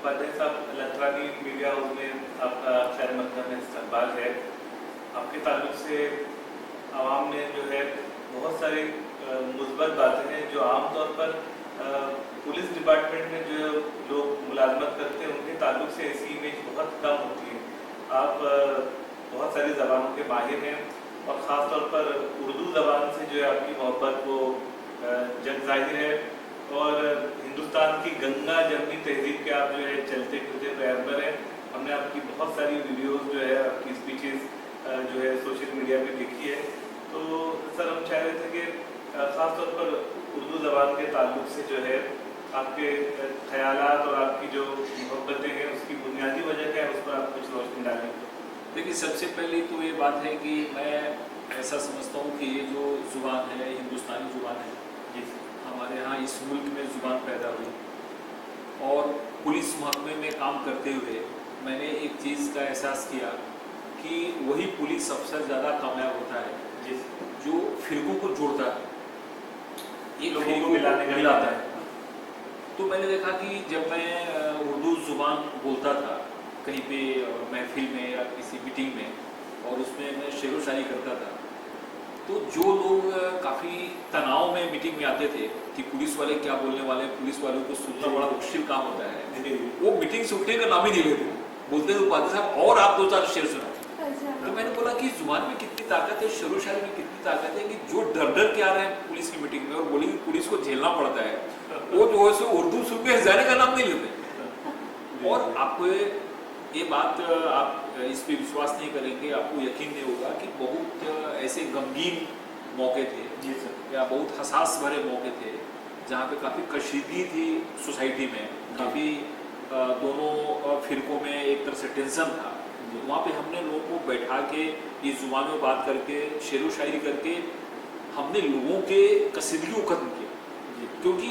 उपाध्याय साहब, लथरानी media house में आपका खैर मकदम में इस्तकबाल है। आपके ताल्लुक से आवाम में जो है बहुत सारी मुस्बत बातें हैं जो आमतौर पर पुलिस डिपार्टमेंट में जो लोग मुलाजमत करते हैं उनके ताल्लुक से ऐसी इमेज बहुत कम होती है। आप बहुत सारी ज़बानों के माहिर हैं और ख़ास तौर पर उर्दू ज़बान से जो है आपकी मोहब्बत वो जग जाहिर है और हिंदुस्तान की गंगा जमनी तहजीब के आप जो है चलते फिरते पैगंबर हैं। हमने आपकी बहुत सारी वीडियोस जो है आपकी स्पीचेस जो है सोशल मीडिया पे देखी है। तो सर हम चाह रहे थे कि ख़ास तौर पर उर्दू ज़बान के ताल्लुक से जो है आपके ख्यालात और आपकी जो मोहब्बतें हैं उसकी बुनियादी वजह क्या है, उस पर आप कुछ रोशनी डालें। देखिए, सबसे पहले तो ये बात है कि मैं ऐसा समझता हूँ कि ये जो ज़ुबान है हिंदुस्तानी ज़ुबान है, जी हमारे यहाँ इस मुल्क में ज़ुबान पैदा हुई और पुलिस महकमे में काम करते हुए मैंने एक चीज़ का एहसास किया कि वही पुलिस अफसर ज़्यादा कामयाब होता है जो फिरकों को जोड़ता है, एक लोगों को मिलाता है। तो मैंने देखा कि जब मैं उर्दू ज़ुबान बोलता था कहीं पे महफिल में या किसी मीटिंग में और उसमें मैं शेर व शायरी करता था, तो जो लोग काफ़ी तनाव में मीटिंग में आते थे कि पुलिस वाले क्या बोलने वाले, पुलिस वालों को सुनना बड़ा मुश्किल काम होता है, वो मीटिंग से उठने का नाम ही नहीं लेते, बोलते थे उपाध्याय साहब और आप दो चार शेर सुना। तो मैंने बोला कि जुबान में कितनी ताकत है, शेर व शायरी में कितनी ताकत है कि जो डर डर के आ रहे हैं पुलिस की मीटिंग में और बोलेंगे पुलिस को झेलना पड़ता है, वो जो है सो उर्दू सुन के जाने का नाम नहीं लेते। और आपको ये बात आप इस पर विश्वास नहीं करेंगे, आपको यकीन नहीं होगा कि बहुत ऐसे गमगीन मौके थे जी सर, या बहुत हसास भरे मौके थे जहाँ पे काफ़ी कशीदगी थी सोसाइटी में, काफ़ी दोनों फिरकों में एक तरह से टेंशन था। वहाँ पे हमने लोगों को बैठा के इस जुबान में बात करके शेर व शायरी करके हमने लोगों के कशीदगी को खत्म किया। क्योंकि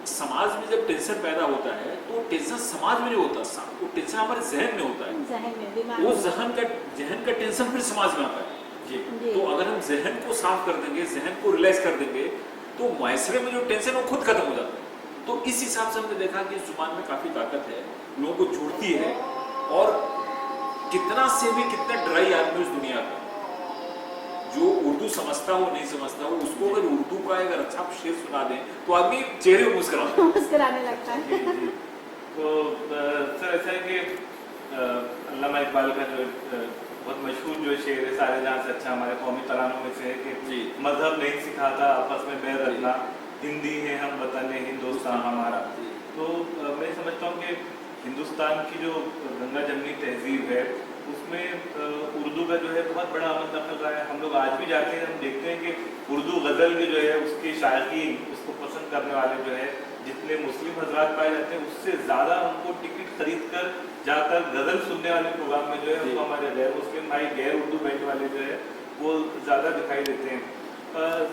समाज में जब टेंशन पैदा होता है तो टेंशन समाज में नहीं होता, वो टेंशन हमारे जहन में होता है, वो जहन का टेंशन फिर समाज में आता है। तो अगर हम जहन को साफ कर देंगे, जहन को रिलैक्स कर देंगे तो मायसरे में जो टेंशन वो खुद खत्म हो जाता है। तो इस हिसाब से हमने देखा कि जुबान में काफ़ी ताकत है, लोगों को जोड़ती है। और कितना से भी कितना ड्राई आदमी उस दुनिया का जो उर्दू समझता हो नहीं समझता हो, उसको अगर उर्दू का अगर अच्छा शेर सुना दें तो आदमी चेहरे मुस्कुराने लगता है। तो सर ऐसा है कि अल्लामा इकबाल का जो बहुत मशहूर जो शेर है, सारे जहाँ से अच्छा हमारे कौमी तरानों में से है कि मजहब नहीं सिखाता आपस में बैर रखना, हिंदी है हम वतन है हिंदुस्तान हमारा। तो मैं समझता हूँ कि हिंदुस्तान की जो गंगा जमनी तहजीब है उसमें उर्दू का जो है बहुत बड़ा अमल दखल रहा है। हम लोग आज भी जाते हैं, हम देखते हैं कि उर्दू गज़ल के जो है उसके शायकीन, उसको पसंद करने वाले जो है जितने मुस्लिम हजरात पाए जाते हैं उससे ज़्यादा हमको टिकट खरीद कर जाकर गज़ल सुनने वाले प्रोग्राम में जो है हमको हमारे गैर मुस्लिम भाई गैर उर्दू बैंड वाले जो है वो ज़्यादा दिखाई देते हैं।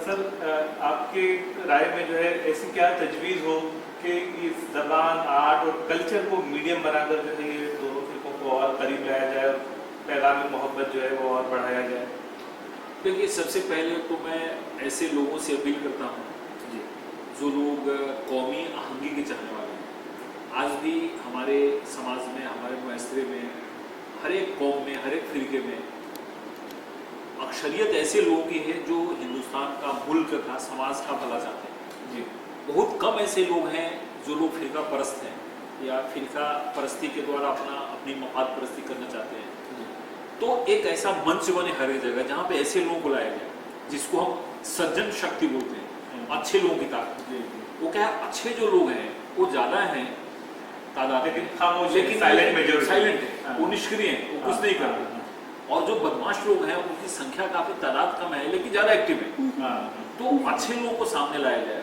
सर आपके राय में जो है ऐसी क्या तजवीज़ हो कि इस ज़बान, आर्ट और कल्चर को मीडियम बनाकर जो है ये दोनों फिरकों को और करीब लाया जाए और पैगाम मोहब्बत जो है वो और बढ़ाया जाए? देखिए, सबसे पहले तो मैं ऐसे लोगों से अपील करता हूँ जो लोग कौमी आहंगी के चाहने वाले हैं। आज भी हमारे समाज में, हमारे मुआशरे में, हर एक कौम में, हर एक फिरके में अक्सरियत ऐसे लोगों की है जो हिंदुस्तान का, मुल्क का, समाज का भला चाहते हैं। जी, बहुत कम ऐसे लोग हैं जो लोग फिरका परस्त हैं या फिरका परस्ती के द्वारा अपनी मफाद परस्ती करना चाहते हैं। तो एक ऐसा मंच बने हर एक जगह जहाँ पे ऐसे लोगों को लाया जाए जिसको हम सज्जन शक्ति बोलते हैं, अच्छे लोगों की ताकत। वो क्या है, अच्छे जो लोग हैं वो ज़्यादा हैं तादाद, लेकिन साइलेंट है, वो निष्क्रिय हैं, वो कुछ नहीं कर रहे। और जो बदमाश लोग हैं उनकी संख्या काफ़ी तादाद कम है लेकिन ज़्यादा एक्टिव है। तो अच्छे लोगों को सामने लाया जाए,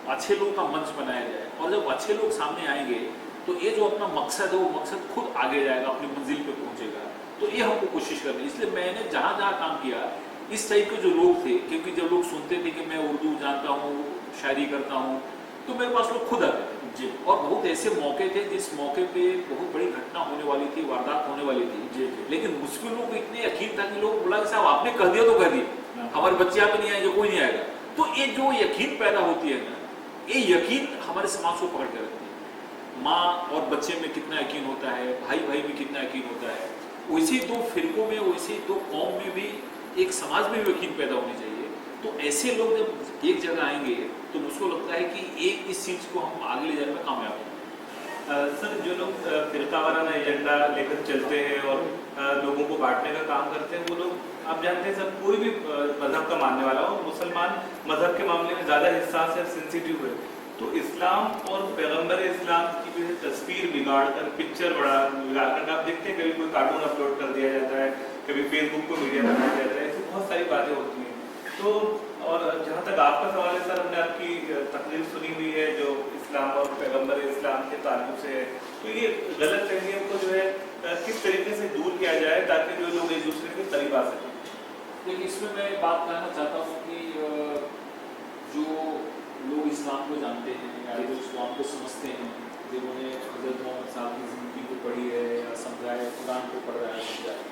अच्छे लोगों का मंच बनाया जाए, और जब अच्छे लोग सामने आएंगे तो ये जो अपना मकसद है वो मकसद खुद आगे जाएगा, अपनी मंजिल पे पहुंचेगा। तो ये हमको कोशिश करनी। इसलिए मैंने जहाँ जहाँ काम किया इस टाइप के जो लोग थे, क्योंकि जब लोग सुनते थे कि मैं उर्दू जानता हूँ, शायरी करता हूँ, तो मेरे पास लोग खुद आते थे जी। और बहुत ऐसे मौके थे जिस मौके पे बहुत बड़ी घटना होने वाली थी, वारदात होने वाली थी जी। लेकिन मुझ पर लोगों को इतने यकीन था कि लोग बोला कि साहब आपने कह दिया तो कह दिया, हमारे बच्चे यहाँ पे नहीं आएंगे, कोई नहीं आएगा। तो ये जो यकीन पैदा होती है ना, ये यकीन हमारे समाज को पकड़ के रखती है। माँ और बच्चे में कितना यकीन होता है, भाई भाई में कितना यकीन होता है, वैसे ही दो फिरकों में, वैसे ही दो कौम में भी, एक समाज में भी यकीन पैदा होनी चाहिए। तो ऐसे लोग जब एक जगह आएंगे तो मुझको लगता है कि एक इस चीज़ को हम आगे ले जाने में कामयाब होंगे। सर, जो लोग फिरका वाराना एजेंडा लेकर चलते हैं और लोगों को बांटने का काम करते हैं, वो लोग आप जानते हैं सर, कोई भी मजहब का मानने वाला हो, मुसलमान मजहब के मामले में ज़्यादा हिस्सास है, सेंसिटिव है। तो इस्लाम और पैगंबर इस्लाम की जो है तस्वीर बिगाड़ कर, पिक्चर बिगाड़ कर, आप देखते हैं कभी कोई कार्टून अपलोड कर दिया जाता है, कभी फेसबुक को मीडिया में दिया जाता है, ऐसी बहुत सारी बातें होती हैं। तो और जहाँ तक आपका सवाल है सर, हमने आपकी तकरीर सुनी हुई है जो इस्लाम और पैगंबर इस्लाम के ताल्लुक से है। तो ये गलत फहमियों को जो है किस तरीके से दूर किया जाए ताकि जो लोग एक दूसरे के करीब आ सकें। लेकिन इसमें मैं बात कहना चाहता हूँ कि जो लोग इस्लाम को जानते हैं या जो इस्लाम को समझते हैं, जिन्होंने हज़रत मोहम्मद साहब की ज़िंदगी को पढ़ी है या समझा है, कुरान को पढ़ रहा है, समझा है,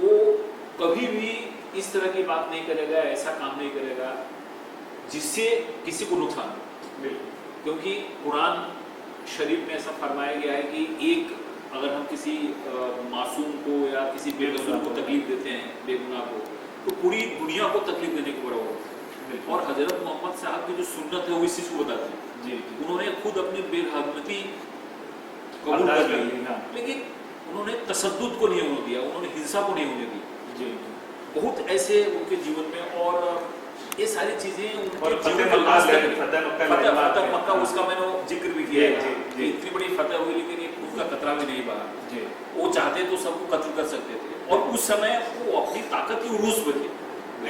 वो कभी भी इस तरह की बात नहीं करेगा, ऐसा काम नहीं करेगा जिससे किसी को नुकसान हो। क्योंकि कुरान शरीफ में ऐसा फरमाया गया है कि एक अगर हम किसी मासूम को या किसी बेकसूर को तकलीफ देते हैं, बेगुनाह को, तो पूरी दुनिया को तकलीफ देने के बराबर होता है। और हजरत मोहम्मद साहब की जो सुन्नत है वो इस चीज़ को बताती है। जी, उन्होंने खुद अपनी बेरहमती कबूल कर ली, लेकिन उन्होंने तशद्दुद को नहीं होने दिया, उन्होंने हिंसा को नहीं होने दी। जी, बहुत ऐसे उनके जीवन में, और ये सारी चीजें उनके जीवन फतह मक्का, उसका मैंने जिक्र भी किया है जी। इतनी बड़ी फतह हुई लेकिन एक खून का कतरा भी नहीं बहा। जी, वो चाहते तो सबको कत्ल कर सकते थे, और उस समय वो अपनी ताकत की उरूज पे थे।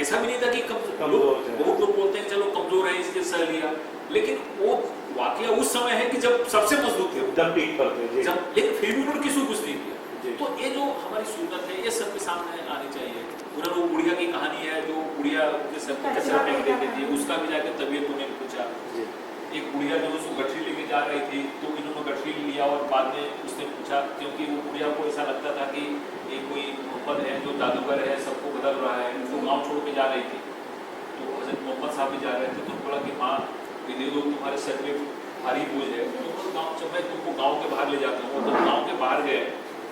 ऐसा भी नहीं था कि बहुत लोग बोलते हैं चलो कमजोर है इसलिए सह लिया, लेकिन वो वाकया उस समय है कि जब सबसे मजबूत थे, एकदम पीक पर थे। लेकिन फिर भी उन्होंने किसी को कुछ नहीं किया। तो ये जो हमारी सूरत है ये सबके सामने आनी चाहिए। उन्होंने वो बुढ़िया की कहानी है, जो बुढ़िया उनके सर पे कचरा फेंक देती थी, उसका भी जाकर तबीयत उन्हें पूछा। एक बुढ़िया जो उसको गठरी लेके जा रही थी, तो इन्होंने गठरी लिया और बाद में उसने पूछा, क्योंकि वो बुढ़िया को ऐसा लगता था कि ये कोई मोहम्मद है जो जादूगर है, सबको बदल रहा है, वो गाँव छोड़ के जा रही थी। तो हजरत मोहम्मद साहब भी जा रहे थे, तो बोला कि माँ ये दे दो, तुम्हारे सर पे भारी बोझ है, तो गाँव जब मैं तुमको गाँव के बाहर ले जाता हूँ। जब गाँव के बाहर गए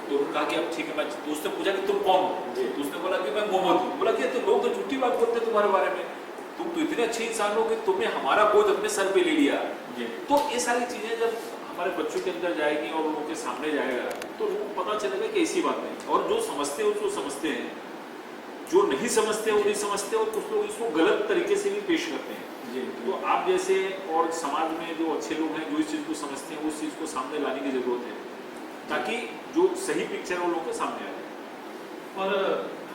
तो उन्होंने कहा कि अब ठीक है, मैं तो उसने पूछा कि तुम कौन हो, तो उसने बोला कि मैं मोहम्मद हूँ। बोला कि तो लोग तो झूठी बात बोलते तुम्हारे बारे में, तुम तो इतने अच्छे इंसान हो कि तुमने हमारा बोझ अपने सर पे ले लिया। तो ये सारी चीजें जब हमारे बच्चों के अंदर जाएगी और लोगों के सामने जाएगा तो लोगों को पता चलेगा कि ऐसी बात नहीं। और जो समझते हैं उसको समझते हैं, जो नहीं समझते वो नहीं समझते, और कुछ लोग इसको गलत तरीके से भी पेश करते हैं। तो आप जैसे और समाज में जो अच्छे लोग हैं जो इस चीज़ को समझते हैं, उस चीज़ को सामने लाने की जरूरत है ताकि जो सही पिक्चर है वो लोगों के सामने आ जाए। और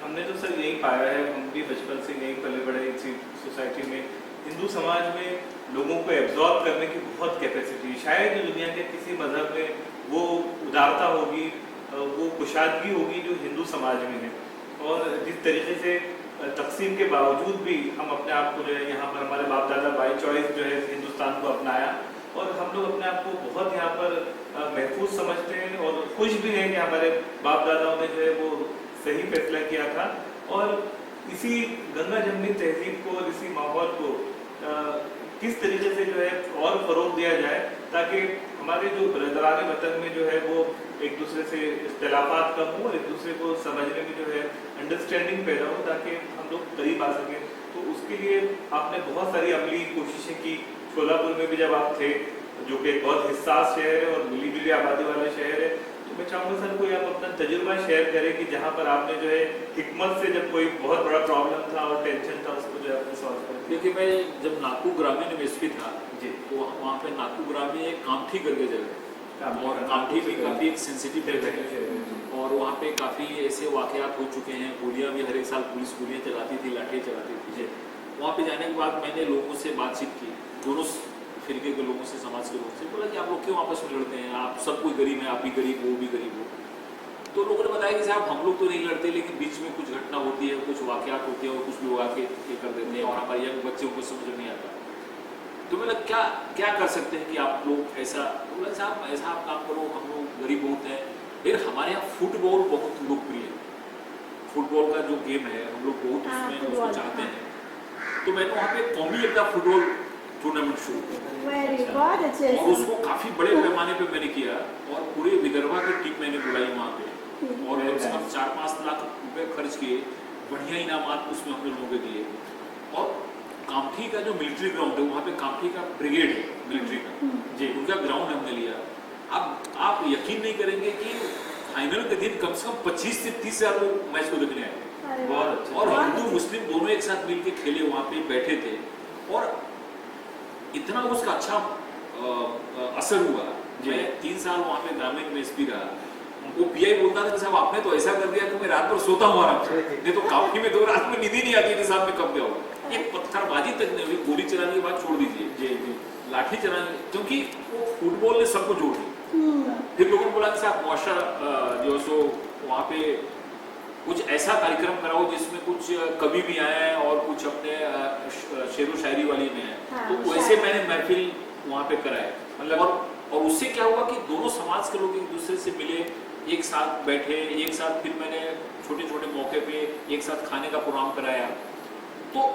हमने तो सर यही पाया है, हम भी बचपन से यही पले बड़े इसी सोसाइटी में, हिंदू समाज में लोगों को एब्जॉर्ब करने की बहुत कैपेसिटी है। शायद दुनिया के किसी मजहब में वो उदारता होगी, वो कुशादगी होगी जो हिंदू समाज में है। और जिस तरीके से तकसीम के बावजूद भी हम अपने आप को जो है यहाँ पर हमारे बाप दादा बाई चॉइस जो है हिंदुस्तान को अपनाया, और हम लोग अपने आप को बहुत यहाँ पर महफूज समझते हैं और खुश भी हैं कि हमारे बाप दादाओं ने जो है वो सही फैसला किया था। और इसी गंगा जमनी तहजीब को और इसी माहौल को किस तरीके से जो है और फरोग दिया जाए ताकि हमारे जो बरदराने वतन में जो है वो एक दूसरे से इख्तलाफात कम हो और एक दूसरे को समझने में जो है अंडरस्टैंडिंग पैदा हो ताकि हम लोग करीब आ सकें। तो उसके लिए आपने बहुत सारी अमली कोशिशें की। शोलापुर में भी जब आप थे, जो कि एक बहुत हिस्सास शहर है और मिली जुली आबादी वाला शहर है, तो मैं चाहूँगा सर कोई आप अपना तजुर्बा शेयर करें कि जहाँ पर आपने जो है हिकमत से जब कोई बहुत बड़ा प्रॉब्लम था और टेंशन था उसको जो है आपने सॉल्व कर दिया। देखिए, मैं जब नाकू ग्रामीण में एसपी था जी, तो वहाँ पे नाकू ग्रामीण एक कामठी करके जगह है, और कामठी भी काफ़ी एक सेंसिटिव जगह है, और वहाँ पे काफ़ी ऐसे वाकयात हो चुके हैं। गोलियाँ भी हर एक साल पुलिस गोलियाँ चलाती थी, लाठियाँ चलाती थी। वहाँ पे जाने के बाद मैंने लोगों से बातचीत की, दोनों फिरके के लोगों से, समाज के लोगों से। बोला कि आप लोग क्यों आपस में लड़ते हैं, आप सब कोई गरीब है, आप भी गरीब वो भी गरीब हो। तो लोगों ने बताया कि साहब हम लोग तो नहीं लड़ते, लेकिन बीच में कुछ घटना होती है, कुछ वाकयात होते हैं और कुछ लोग आके ये कर देते हैं और हमारे यहाँ बच्चों को समझ नहीं आता। तो मतलब क्या क्या कर सकते हैं कि आप लोग ऐसा, बोला साहब ऐसा आप काम करो, हम लोग गरीब बहुत हैं, लेकिन हमारे यहाँ फुटबॉल बहुत लोकप्रिय है। फुटबॉल का जो गेम है हम लोग बहुत उसमें उसको चाहते हैं। तो मैंने वहाँ पे कौमी एकता फुटबॉल टूर्नामेंट शुरू किया वेरी बहुत अच्छे और उसको काफी बड़े पैमाने पे मैंने किया और पूरे विदर्भा की टीम मैंने बुलाई वहाँ पे और कम से कम 4-5 लाख रुपए खर्च किए, बढ़िया इनामात उसमें हमने लोगों के दिए। और कामठी का जो मिलिट्री ग्राउंड है वहाँ पे कामठी का ब्रिगेड है मिलिट्री का, जी उनका ग्राउंड हमने लिया। अब आप यकीन नहीं करेंगे कि फाइनल के दिन कम से कम 25 से 30 हजार लोग मैच को देखने आए बहुत अच्छा। और हिंदू मुस्लिम दोनों एक साथ मिलके खेले, वहाँ पे बैठे थे और इतना उसका अच्छा असर हुआ। मैं 3 साल वहाँ पे ग्रामीण में एसपी रहा, वो पीआई बोलता था कि साहब आपने तो ऐसा कर दिया कि मैं रात भर सोता हूँ आराम से, नहीं तो काफी में 2 रात में नींद ही नहीं आती थी साहब में कब गया होगा। एक पत्थरबाजी तक नहीं हुई, गोली चलाने के बाद छोड़ दीजिए, जी लाठी चलाने, क्योंकि वो फुटबॉल ने सबको जोड़ दिया। फिर लोगों ने बोला कि साहब मुआशा जो सो वहाँ पे कुछ ऐसा कार्यक्रम कराओ जिसमें कुछ कवि भी आए और कुछ अपने शेर व शायरी वाली में आए। तो वैसे मैंने महफिल वहाँ पे कराए, मतलब और उससे क्या हुआ कि दोनों समाज के लोग एक दूसरे से मिले, एक साथ बैठे, एक साथ फिर मैंने छोटे छोटे मौके पे एक साथ खाने का प्रोग्राम कराया। तो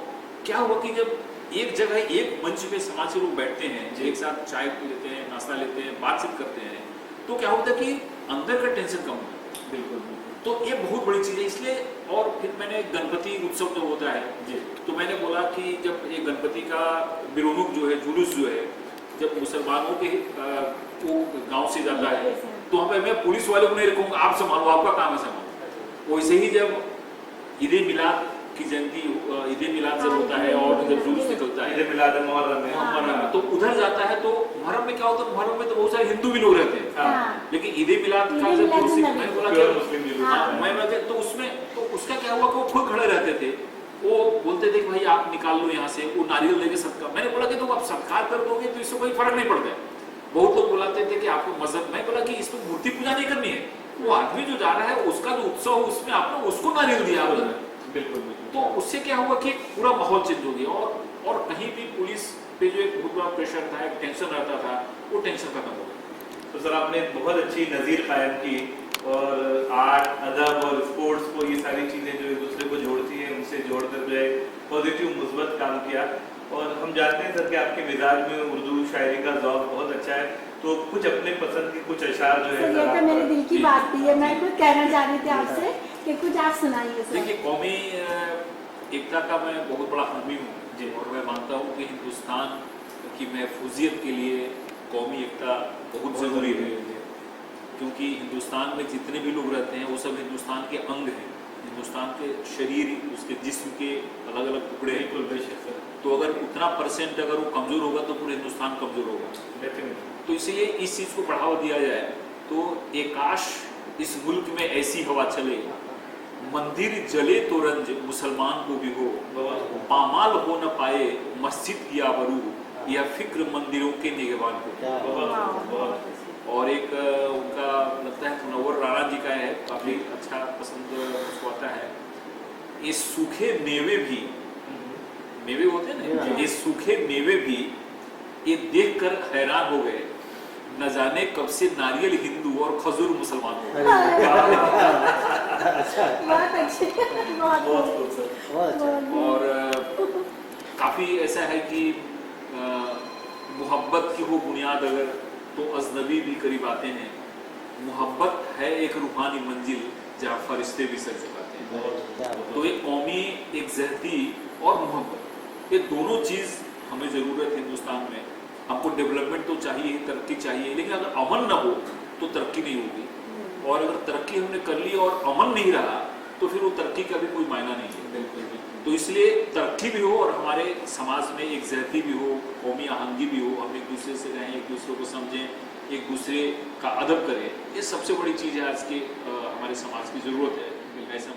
क्या हुआ कि जब एक जगह एक मंच पे समाज के लोग बैठते हैं, एक साथ चाय लेते हैं, नाश्ता लेते हैं, बातचीत करते हैं, तो क्या होता है कि अंदर का टेंशन कम होता है। बिल्कुल। तो ये बहुत बड़ी चीज़ है। इसलिए और फिर मैंने गणपति उत्सव जो होता है जी, तो मैंने बोला कि जब ये गणपति का बिरोनुक जो है, जुलूस जो है, जब मुसलमानों के वो गांव से जाता है तो मैं पुलिस वाले को नहीं रखूंगा, आप संभालो, आपका काम है संभालो। वैसे ही जब ईद मिलाद की जयंती, ईद मिलाद जब होता है और जब जुलूस निकलता है, ईद मिलाद मुहर्रम में, तो उधर जाता है तो मुहर्रम में क्या होता है, मुहर्रम में तो बहुत सारे हिंदू भी लोग रहते हैं, लेकिन ईद मिलाद का जब जुलूस, मैंने बोला कि मुस्लिम जुलूस, मैं तो उसमें तो उसका क्या हुआ कि वो खुद खड़े रहते थे, वो बोलते थे भाई आप निकाल लो यहाँ से, वो नारियल लेके सबका। मैंने बोला कि तो आप सत्कार कर दोगे तो इससे कोई फर्क नहीं पड़ता है। बहुत लोग बुलाते थे कि आपको मजहब, मैं बोला कि इसमें मूर्ति पूजा नहीं करनी है, वो आदमी जो जा रहा है उसका जो उत्सव है उसमें आपने उसको नारियल दिया। बिल्कुल। तो उससे क्या हुआ कि पूरा माहौल चेंज हो गया और कहीं भी पुलिस पे जो एक बहुत बड़ा प्रेशर था, एक टेंशन रहता था, वो टेंशन खत्म हो गया। तो सर आपने बहुत अच्छी नज़ीर कायम की और आर्ट, अदब और स्पोर्ट्स को, ये सारी चीज़ें जो एक दूसरे को जोड़ती है, उनसे जोड़कर जो है पॉजिटिव मुस्बत काम किया। और हम जानते हैं सर कि आपके मिजाज में उर्दू शायरी का ज़ौक़ बहुत अच्छा है, तो कुछ अपने पसंद के कुछ अशार जो है ये तो मेरे दिल की बात थी, है मैं खुद कहना चाह रही थी आपसे कि कुछ आप सुनाइए सर। देखिए, कौमी एकता का मैं बहुत बड़ा हामी हूँ जी, और मैं मानता हूँ कि हिंदुस्तान की महफूजियत के लिए कौमी एकता बहुत ज़रूरी है, क्योंकि हिंदुस्तान में जितने भी लोग रहते हैं वो सब हिंदुस्तान के अंग हैं, हिंदुस्तान के शरीर, उसके जिस्म के अलग अलग टुकड़े हैं। तो अगर उतना % अगर वो कमज़ोर होगा तो पूरे हिंदुस्तान कमज़ोर होगा। तो इसलिए इस चीज़ को बढ़ावा दिया जाए। तो एक काश इस मुल्क में ऐसी हवा चले, मंदिर जले तो रंज मुसलमान को भी हो, पामाल हो न पाए मस्जिद की आबरू, या फिक्र मंदिरों के निगहबान को। और एक उनका लगता है मुनव्वर राणा जी का है, काफ़ी अच्छा पसंद उसको आता है, ये सूखे मेवे भी, मेवे होते हैं ना, ये सूखे मेवे भी ये देखकर हैरान हो गए, न जाने कब से नारियल हिंदू और खजूर मुसलमान हो गए। बहुत अच्छे, बहुत और काफ़ी ऐसा है कि मोहब्बत की हो बुनियाद अगर तो अजनबी भी करीब आते हैं, मोहब्बत है एक रूहानी मंजिल जहाँ फरिश्ते भी सर झुकाते हैं। तो एक कौमी एक ज़हती और मोहब्बत, ये दोनों चीज़ हमें ज़रूरत है हिंदुस्तान में। हमको डेवलपमेंट तो चाहिए, तरक्की चाहिए, लेकिन अगर अमन ना हो तो तरक्की नहीं होगी, और अगर तरक्की हमने कर ली और अमन नहीं रहा तो फिर वो तरक्की का भी कोई मायना नहीं है। तो इसलिए तरक्की भी हो और हमारे समाज में एक ज़हती भी हो, कौमी आहंगी भी हो, हम एक दूसरे से रहें, एक दूसरे को समझें, एक दूसरे का अदब करें, ये सबसे बड़ी चीज़ है आज के हमारे समाज की ज़रूरत है। ऐसा